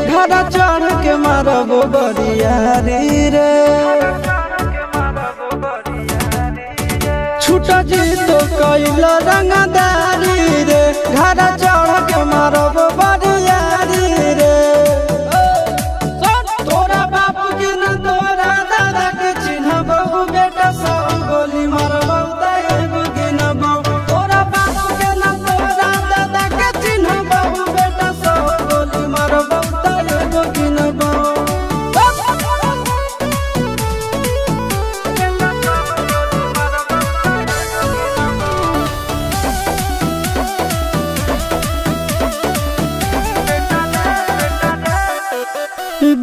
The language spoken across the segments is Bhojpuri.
घर चढ़ के मारब बरियारी रे। छूट जी तो कैल रंगदारी रे, घर चढ़ के मारब बरियारी रे। तोरा बाप के न तोरा दादा के चिन्हबहु, बेटा सब गोली मारबहु त एगो गिनबहु। तोरा बाप के न तोरा दादा के चिन्हबहु, बेटा सब गोली मारबहु त एगो गिनबहु।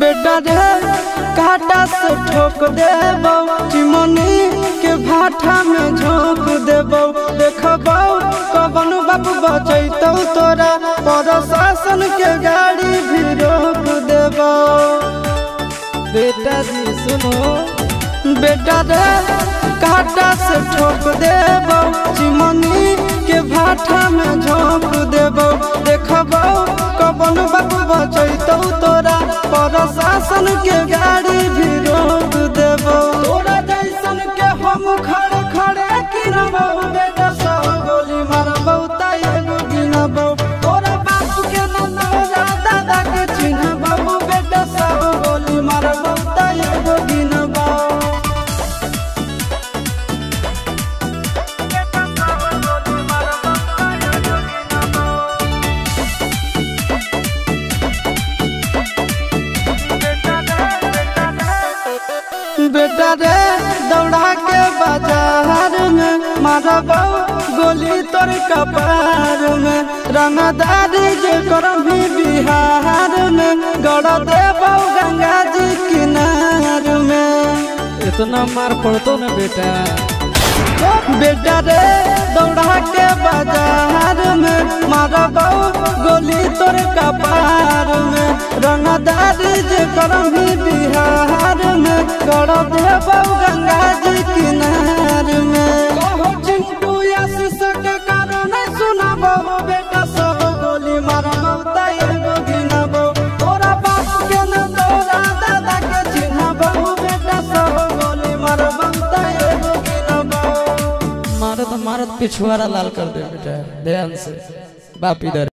बेटा रे काटा से ठोक देबौ, चिमनी के भाटा में झोंक देबौ। देखबौ कवन बाप बचैतौ तोरा, प्रशासन के गाड़ी भी रोक देबौ। बेटा जी सुनो, बेटा रे काटा से ठोक देबौ, चिमनी के भाटा में झोंक देबौ। देखबौ कवन बाप बचैतौ तोरा, प्रशासन के गाड़ी भी रोक देबौ। तोरा जैसन के हम खड़े खड़े गिनबौ, बेटा सब गोली मारबौ त एगो गिनबौ। तोरा बाप के न तोरा दादा के चिन्हबौ, बेटा सब गोली मारबौ त एगो गिनबौ। बेटा रे दौड़ा के बाजार में मारबौ गोली तोर कपार में। रंगदारी जे करभी बिहार में, गड़ देबौ गंगा जी किनार में। इतना मार पड़तो न बेटा। बेटा रे दौड़ा के बाजार में मारबौ गोली तोर कपार में। रंगदारी जे करभी बिहार में, गड़ देबौ गंगा जी किनार में। कहो चिंटू आशीष के कारण सुनबौ, बेटा सब गोली मारबौ त एगो गिनबौ। तोरा बाप के न तोरा दादा के चिन्हबौ, बेटा सब गोली मारबौ त एगो गिनबौ। मारत मारत पिछुआरा लाल कर दे बेटा, ध्यान से बाप इधर।